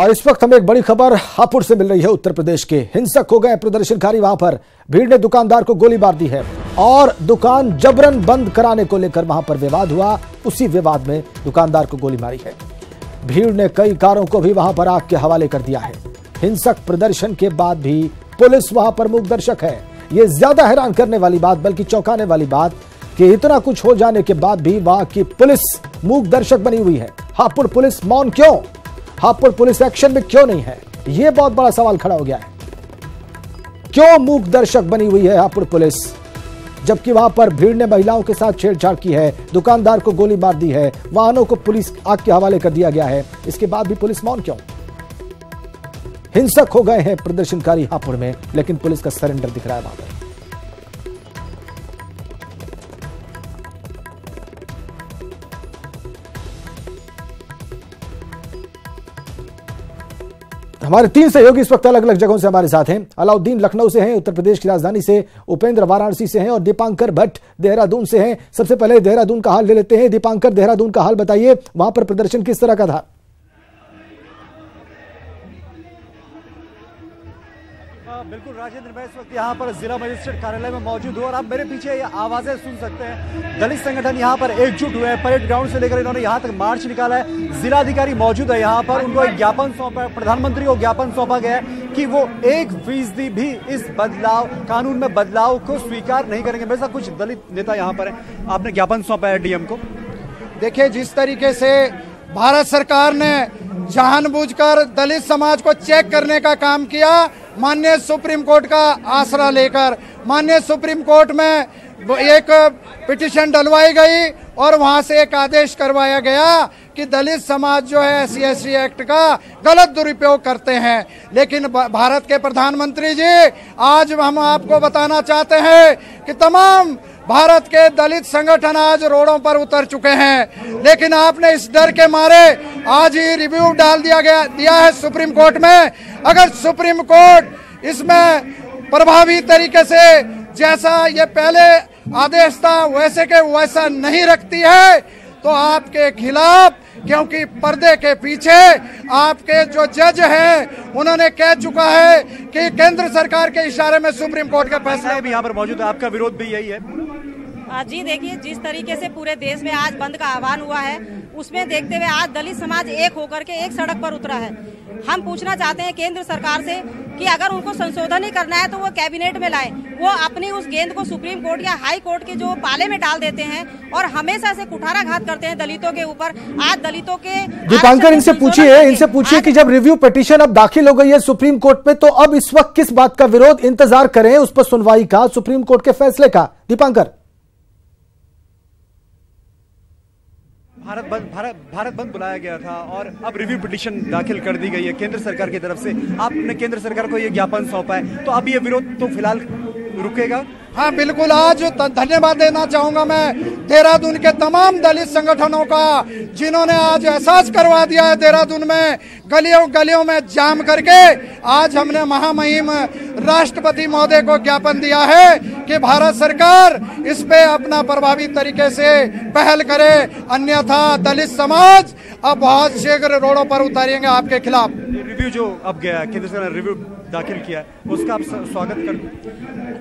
और इस वक्त हमें एक बड़ी खबर हापुड़ से मिल रही है। उत्तर प्रदेश के हिंसक हो गए प्रदर्शनकारी। वहां पर भीड़ ने दुकानदार को गोली मार दी है और दुकान जबरन बंद कराने को लेकर वहां पर विवाद हुआ। उसी विवाद में दुकानदार को गोली मारी है। भीड़ ने कई कारों को भी वहां पर आग के हवाले कर दिया है। हिंसक प्रदर्शन के बाद भी पुलिस वहां पर मूक दर्शक है। यह ज्यादा हैरान करने वाली बात, बल्कि चौंकाने वाली बात कि इतना कुछ हो जाने के बाद भी वहां की पुलिस मूक दर्शक बनी हुई है। हापुड़ पुलिस मौन क्यों? हापुड़ पुलिस एक्शन में क्यों नहीं है? यह बहुत बड़ा सवाल खड़ा हो गया है। क्यों मूक दर्शक बनी हुई है हापुड़ पुलिस, जबकि वहां पर भीड़ ने महिलाओं के साथ छेड़छाड़ की है, दुकानदार को गोली मार दी है, वाहनों को पुलिस आग के हवाले कर दिया गया है। इसके बाद भी पुलिस मौन क्यों? हिंसक हो गए हैं प्रदर्शनकारी हापुड़ में, लेकिन पुलिस का सरेंडर दिख रहा है वहां पर। हमारे तीन सहयोगी इस वक्त अलग अलग जगहों से हमारे साथ हैं। अलाउद्दीन लखनऊ से हैं, उत्तर प्रदेश की राजधानी से, उपेंद्र वाराणसी से हैं और दीपांकर भट्ट देहरादून से हैं। सबसे पहले देहरादून का हाल ले लेते हैं। दीपांकर, देहरादून का हाल बताइए, वहां पर प्रदर्शन किस तरह का था? बिल्कुल राजेंद्र, मैं इस वक्त यहाँ पर जिला मजिस्ट्रेट कार्यालय में मौजूद हूँ और आप मेरे पीछे ये आवाजें सुन सकते हैं। दलित संगठन यहाँ पर एकजुट हुए हैं। परेड ग्राउंड से लेकर इन्होंने यहाँ तक मार्च निकाला है। जिलाधिकारी मौजूद है यहाँ पर, उनको एक ज्ञापन सौंपा, प्रधानमंत्री को ज्ञापन सौंपा गया है कि वो 1% भी इस बदलाव, कानून में बदलाव को स्वीकार नहीं करेंगे। मेरे साथ कुछ दलित नेता यहाँ पर है। आपने ज्ञापन सौंपा है डीएम को। देखिए, जिस तरीके से भारत सरकार ने जानबूझकर दलित समाज को चेक करने का काम किया, माननीय सुप्रीम कोर्ट का आसरा लेकर माननीय सुप्रीम कोर्ट में एक पिटीशन डलवाई गई और वहां से एक आदेश करवाया गया कि दलित समाज जो है SC एक्ट का गलत दुरुपयोग करते हैं। लेकिन भारत के प्रधानमंत्री जी, आज हम आपको बताना चाहते हैं कि तमाम भारत के दलित संगठन आज रोडों पर उतर चुके हैं, लेकिन आपने इस डर के मारे आज ही रिव्यू डाल दिया है सुप्रीम कोर्ट में। अगर सुप्रीम कोर्ट इसमें प्रभावी तरीके से जैसा ये पहले आदेश था वैसे के वैसा नहीं रखती है तो आपके खिलाफ, क्योंकि पर्दे के पीछे आपके जो जज हैं उन्होंने कह चुका है कि केंद्र सरकार के इशारे में सुप्रीम कोर्ट का फैसला भी यहाँ पर मौजूद है। आपका विरोध भी यही है? जी देखिए, जिस तरीके से पूरे देश में आज बंद का आह्वान हुआ है, उसमें देखते हुए आज दलित समाज एक होकर के एक सड़क पर उतरा है। हम पूछना चाहते हैं केंद्र सरकार से कि अगर उनको संशोधन ही करना है तो वो कैबिनेट में लाए। वो अपनी उस गेंद को सुप्रीम कोर्ट या हाई कोर्ट के जो पाले में डाल देते हैं और हमेशा से कुठाराघात करते हैं दलितों के ऊपर। आज दलितों के दीपांकर, इनसे पूछिए कि जब रिव्यू पिटीशन अब दाखिल हो गई है सुप्रीम कोर्ट में, तो अब इस वक्त किस बात का विरोध? इंतजार करें उस पर सुनवाई का, सुप्रीम कोर्ट के फैसले का। दीपांकर, भारत बंद बुलाया गया था और अब रिव्यू पिटीशन दाखिल कर दी गई है केंद्र सरकार की तरफ से। आपने केंद्र सरकार को ये ज्ञापन सौंपा है, तो अब ये विरोध तो फिलहाल रुकेगा? हाँ बिल्कुल। आज धन्यवाद देना चाहूंगा मैं देहरादून के तमाम दलित संगठनों का, जिन्होंने आज एहसास करवा दिया है। देहरादून में गलियों में जाम करके आज हमने महामहिम राष्ट्रपति महोदय को ज्ञापन दिया है कि भारत सरकार इस पे अपना प्रभावी तरीके से पहल करे, अन्यथा दलित समाज अब बहुत शीघ्र रोडों पर उतारेंगे आपके खिलाफ। रिव्यू जो अब गया, केंद्र सरकार ने रिव्यू दाखिल किया, उसका आप स्वागत कर?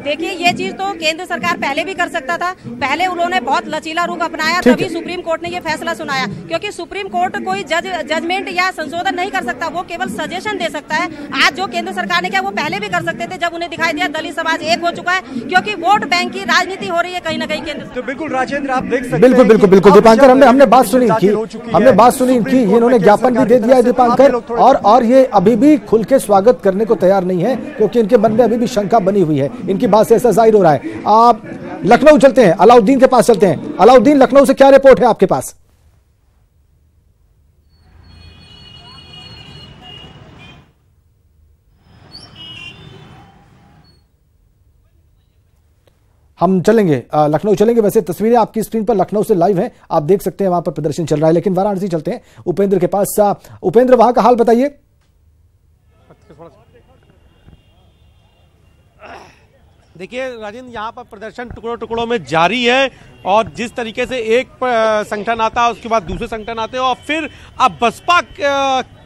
देखिए, ये चीज तो केंद्र सरकार पहले भी कर सकता था। पहले उन्होंने बहुत लचीला रुख अपनाया, तभी सुप्रीम कोर्ट ने ये फैसला सुनाया। क्योंकि सुप्रीम कोर्ट कोई जजमेंट या संशोधन नहीं कर सकता, वो केवल सजेशन दे सकता है। आज जो केंद्र सरकार ने किया वो पहले भी कर सकते थे, जब उन्हें दिखाई दिया दलित समाज एक हो चुका है, क्योंकि वोट बैंक की राजनीति हो रही है कहीं ना कहीं केंद्र। तो बिल्कुल राजेंद्र, आप देख सकते हैं। बिल्कुल दीपांकर, हमने बात सुनी इनकी, इन्होंने ज्ञापन भी दे दिया है दीपांकर, और ये अभी भी खुल के स्वागत करने को तैयार नहीं है, क्योंकि इनके मन में अभी भी शंका बनी हुई है। इनकी बात से ऐसा जाहिर हो रहा है। आप लखनऊ चलते हैं, अलाउद्दीन के पास चलते हैं। अलाउद्दीन, लखनऊ से क्या रिपोर्ट है आपके पास? हम चलेंगे, लखनऊ चलेंगे। वैसे तस्वीरें आपकी स्क्रीन पर लखनऊ से लाइव हैं, आप देख सकते हैं वहां पर प्रदर्शन चल रहा है। लेकिन वाराणसी चलते हैं उपेंद्र के पास। उपेंद्र, वहां का हाल बताइए। देखिए राजेंद्र, यहाँ पर प्रदर्शन टुकड़ों टुकड़ों में जारी है और जिस तरीके से एक संगठन आता है उसके बाद दूसरे संगठन आते हैं और फिर अब बसपा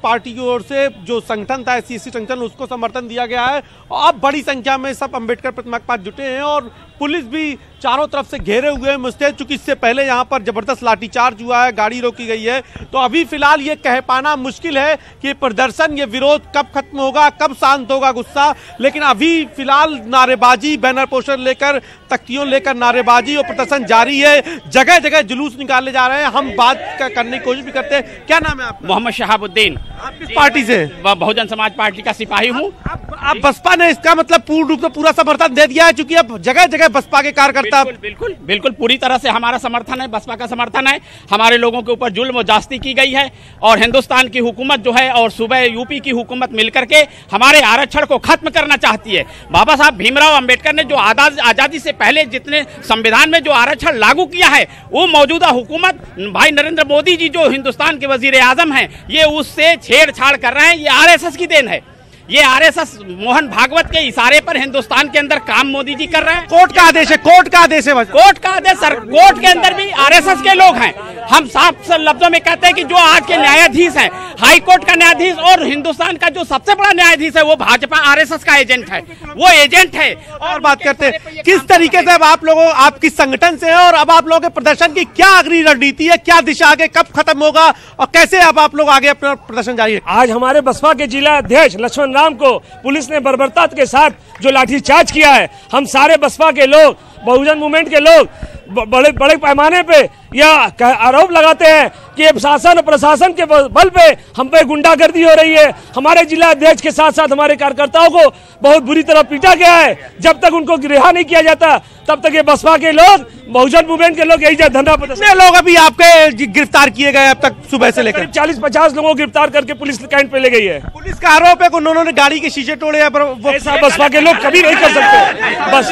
पार्टी की ओर से जो संगठन था SC संगठन उसको समर्थन दिया गया है। अब बड़ी संख्या में सब अंबेडकर प्रतिमा के पास जुटे हैं और पुलिस भी चारों तरफ से घेरे हुए हैं मुस्तैद, चूंकि इससे पहले यहाँ पर जबरदस्त लाठीचार्ज हुआ है, गाड़ी रोकी गई है। तो अभी फिलहाल ये कह पाना मुश्किल है कि प्रदर्शन, ये विरोध कब खत्म होगा, कब शांत होगा गुस्सा। लेकिन अभी फिलहाल नारेबाजी, बैनर पोस्टर लेकर, तख्तियों लेकर नारेबाजी और प्रदर्शन जारी है। जगह जगह जुलूस निकाले जा रहे हैं। हम बात करने की कोशिश भी करते हैं। क्या नाम है आपका? मोहम्मद शहाबुद्दीन। आप किस पार्टी से? बहुजन समाज पार्टी का सिपाही हूँ। अब बसपा ने इसका मतलब पूर्ण रूप से पूरा समर्थन दे दिया है, क्योंकि अब जगह जगह बसपा के कार्यकर्ता बिल्कुल पूरी तरह से हमारा समर्थन है, बसपा का समर्थन है। हमारे लोगों के ऊपर जुल्म और ज्यादती की गई है और हिंदुस्तान की हुकूमत जो है और सूबे यूपी की हुकूमत मिलकर के हमारे आरक्षण को खत्म करना चाहती है। बाबा साहब भीमराव अंबेडकर ने जो आजादी से पहले जितने संविधान में जो आरक्षण लागू किया है, वो मौजूदा हुकूमत भाई नरेंद्र मोदी जी जो हिंदुस्तान के वजीर आजम हैं, ये उससे छेड़छाड़ कर रहे हैं। ये RSS की देन है। ये RSS मोहन भागवत के इशारे पर हिंदुस्तान के अंदर काम मोदी जी कर रहे हैं। कोर्ट का आदेश है, कोर्ट का आदेश है, कोर्ट का आदेश सर। कोर्ट के अंदर भी RSS के लोग हैं। हम साफ लफ्जों में कहते हैं कि जो आज के न्यायाधीश हैं, हाई कोर्ट का न्यायाधीश और हिंदुस्तान का जो सबसे बड़ा न्यायाधीश है, वो भाजपा RSS का एजेंट है, वो एजेंट है। और बात करते हैं किस तरीके से अब आप लोगों, आप किस संगठन से हैं और अब आप लोगों के प्रदर्शन की क्या अगली रणनीति है, क्या दिशा आगे कब खत्म होगा और कैसे अब आप लोग आगे अपना प्रदर्शन जारी है? आज हमारे बसपा के जिला अध्यक्ष लक्ष्मण राम को पुलिस ने बर्बरता के साथ जो लाठीचार्ज किया है, हम सारे बसपा के लोग, बहुजन मूवमेंट के लोग बड़े बड़े पैमाने पे यह आरोप लगाते हैं कि शासन और प्रशासन के बल पे हम पे गुंडागर्दी हो रही है। हमारे जिला अध्यक्ष के साथ साथ हमारे कार्यकर्ताओं को बहुत बुरी तरह पीटा गया है। जब तक उनको रिहा नहीं किया जाता तब तक ये बसपा के लोग, बहुजन मूवमेंट के लोग यही धंधा प्रदर्शन। लोग अभी आपके गिरफ्तार किए गए अब तक सुबह से लेकर 40-50 लोगों को गिरफ्तार करके पुलिस कैंट पे ले गई है। पुलिस का आरोप है कि उन्होंने गाड़ी के शीशे तोड़े हैं, पर ऐसा बसपा के लोग कभी नहीं कर सकते। बस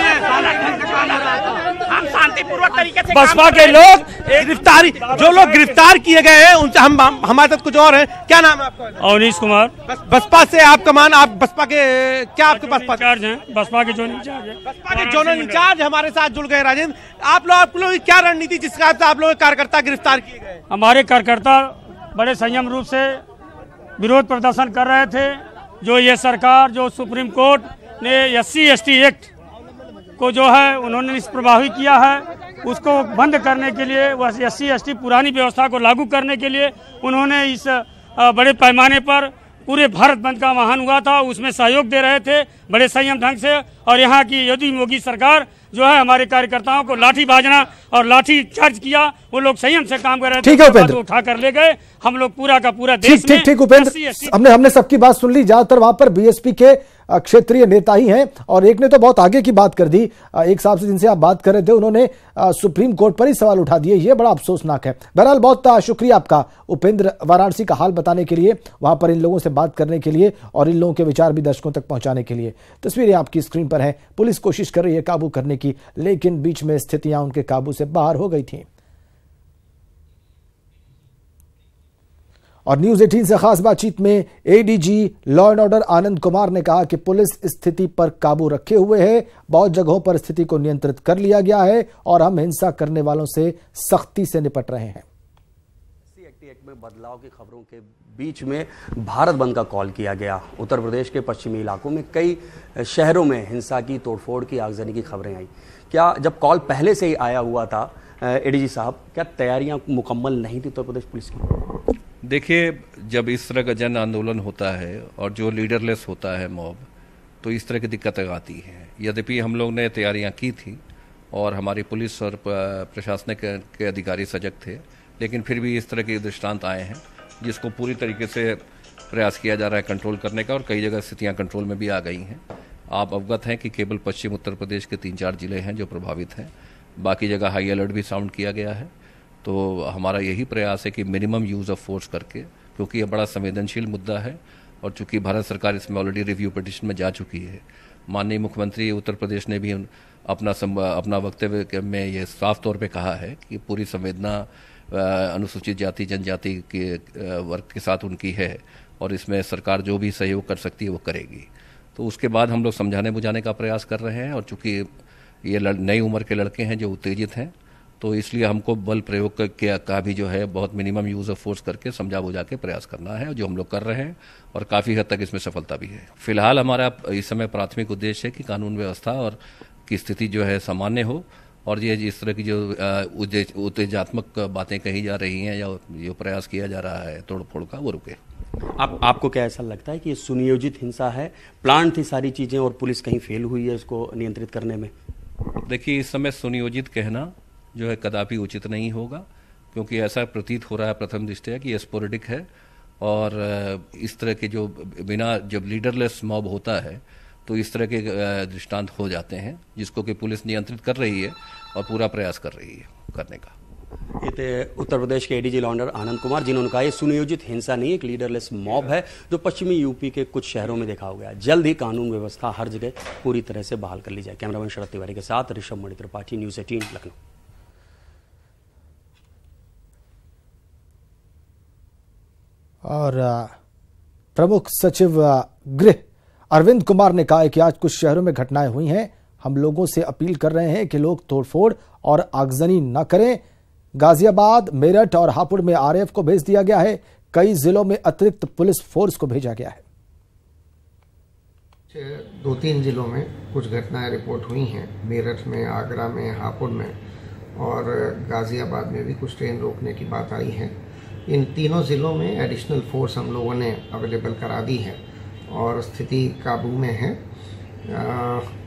हम शांतिपूर्वक तरीके से बसपा के लोग गिरफ्तारी, जो लोग गिरफ्तार किए गए हैं उनसे हम हमारे साथ कुछ और हैं। क्या नाम है आपका? अवनीश कुमार। बसपा से आप कमान, आप बसपा के क्या आपके पास इंचार्ज हैं? बसपा के जोनल इंचार्ज हैं। बसपा के जोनल इंचार्ज हमारे साथ जुड़ गए। राजेंद्र, आप लोग की क्या रणनीति जिसके हिसाब से आप लोग कार्यकर्ता गिरफ्तार किए गए? हमारे कार्यकर्ता बड़े संयम रूप से विरोध प्रदर्शन कर रहे थे। जो ये सरकार, जो सुप्रीम कोर्ट ने SC/ST एक्ट को जो है उन्होंने निष्प्रभावी किया है, उसको बंद करने के लिए, वह SC/ST पुरानी व्यवस्था को लागू करने के लिए उन्होंने इस बड़े पैमाने पर पूरे भारत बंद का आह्वान हुआ था, उसमें सहयोग दे रहे थे बड़े संयम ढंग से। और यहाँ की यदि योगी सरकार जो है हमारे कार्यकर्ताओं को लाठी बाजना और लाठी चार्ज किया, वो लोग संयम से काम कर रहे थे। ठीक है उपेंद्र, उठा कर ले गए। हम लोग पूरा का पूरा देश ठीक ठीक उपेंद्र, हमने सबकी बात सुन ली। ज्यादातर वहां पर BSP के क्षेत्रीय नेता ही हैं और एक ने तो बहुत आगे की बात कर दी। एक साहब से जिनसे आप बात कर रहे थे उन्होंने सुप्रीम कोर्ट पर ही सवाल उठा दिए। ये बड़ा अफसोसनाक है। बहरहाल बहुत शुक्रिया आपका उपेंद्र, वाराणसी का हाल बताने के लिए, वहां पर इन लोगों से बात करने के लिए और इन लोगों के विचार भी दर्शकों तक पहुंचाने के लिए। तस्वीरें आपकी स्क्रीन पर हैं। पुलिस कोशिश कर रही है काबू करने की, लेकिन बीच में स्थितियां उनके काबू से बाहर हो गई थी। और न्यूज 18 से खास बातचीत में ADG law and order Anand Kumar ने कहा कि पुलिस स्थिति पर काबू रखे हुए है, बहुत जगहों पर स्थिति को नियंत्रित कर लिया गया है और हम हिंसा करने वालों से सख्ती से निपट रहे हैं। एक्ट में बदलाव की खबरों के बीच में भारत बंद का कॉल किया गया। उत्तर प्रदेश के पश्चिमी इलाकों में कई शहरों में हिंसा की, तोड़फोड़ की, आगजनी की खबरें आई। क्या जब कॉल पहले से ही आया हुआ था ADG साहब, क्या तैयारियां मुकम्मल नहीं थी उत्तर प्रदेश पुलिस की? देखिए, जब इस तरह का जन आंदोलन होता है और जो लीडरलेस होता है मॉब, तो इस तरह की दिक्कतें आती हैं। यद्यपि हम लोग ने तैयारियां की थी और हमारी पुलिस और प्रशासन के अधिकारी सजग थे, लेकिन फिर भी इस तरह के दृष्टांत आए हैं जिसको पूरी तरीके से प्रयास किया जा रहा है कंट्रोल करने का, और कई जगह स्थितियां कंट्रोल में भी आ गई हैं। आप अवगत हैं कि केवल पश्चिम उत्तर प्रदेश के 3-4 जिले हैं जो प्रभावित हैं, बाकी जगह हाई अलर्ट भी साउंड किया गया है। तो हमारा यही प्रयास है कि मिनिमम यूज़ ऑफ फोर्स करके, क्योंकि यह बड़ा संवेदनशील मुद्दा है और चूंकि भारत सरकार इसमें ऑलरेडी रिव्यू पिटिशन में जा चुकी है, माननीय मुख्यमंत्री उत्तर प्रदेश ने भी अपना वक्तव्य में ये साफ तौर पे कहा है कि पूरी संवेदना अनुसूचित जाति जनजाति के वर्ग के साथ उनकी है और इसमें सरकार जो भी सहयोग कर सकती है वो करेगी। तो उसके बाद हम लोग समझाने बुझाने का प्रयास कर रहे हैं, और चूंकि ये नई उम्र के लड़के हैं जो उत्तेजित हैं तो इसलिए हमको बल प्रयोग का भी जो है बहुत मिनिमम यूज़ ऑफ फोर्स करके समझा बुझा के प्रयास करना है, जो हम लोग कर रहे हैं और काफ़ी हद तक इसमें सफलता भी है। फिलहाल हमारा इस समय प्राथमिक उद्देश्य है कि कानून व्यवस्था और की स्थिति जो है सामान्य हो और ये इस तरह की जो उत्तेजात्मक बातें कही जा रही हैं या जो प्रयास किया जा रहा है तोड़ फोड़ का, वो रुके। आपको क्या ऐसा लगता है कि ये सुनियोजित हिंसा है, प्लान थी सारी चीज़ें और पुलिस कहीं फेल हुई है इसको नियंत्रित करने में? देखिए, इस समय सुनियोजित कहना जो है कदापि उचित नहीं होगा, क्योंकि ऐसा प्रतीत हो रहा है प्रथम दृष्टया कि ये स्पोरेडिक है और इस तरह के जो बिना जब लीडरलेस मॉब होता है तो इस तरह के दृष्टांत हो जाते हैं, जिसको कि पुलिस नियंत्रित कर रही है और पूरा प्रयास कर रही है करने का। ये थे उत्तर प्रदेश के ADG law and Anand Kumar, जिन्होंने कहा ये सुनियोजित हिंसा नहीं, एक लीडरलेस मॉब है जो पश्चिमी यूपी के कुछ शहरों में देखा गया। जल्द ही कानून व्यवस्था हर जगह पूरी तरह से बहाल कर ली जाए। कैमरामैन शरद तिवारी के साथ ऋषभ मणि त्रिपाठी, न्यूज़ 18 लखनऊ। और प्रमुख सचिव गृह अरविंद कुमार ने कहा है कि आज कुछ शहरों में घटनाएं हुई हैं। हम लोगों से अपील कर रहे हैं कि लोग तोड़फोड़ और आगजनी न करें। गाजियाबाद, मेरठ और हापुड़ में आरएएफ को भेज दिया गया है। कई जिलों में अतिरिक्त पुलिस फोर्स को भेजा गया है। 2-3 जिलों में कुछ घटनाएं रिपोर्ट हुई हैं, मेरठ में, आगरा में, हापुड़ में और गाजियाबाद में भी कुछ ट्रेन रोकने की बात आई है। इन तीनों ज़िलों में एडिशनल फोर्स हम लोगों ने अवेलेबल करा दी है और स्थिति काबू में है।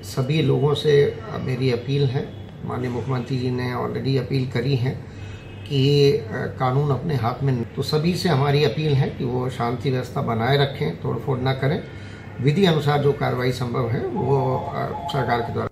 सभी लोगों से मेरी अपील है, माननीय मुख्यमंत्री जी ने ऑलरेडी अपील करी है कि कानून अपने हाथ में, तो सभी से हमारी अपील है कि वो शांति व्यवस्था बनाए रखें, तोड़फोड़ ना करें। विधि अनुसार जो कार्रवाई संभव है वो सरकार के द्वारा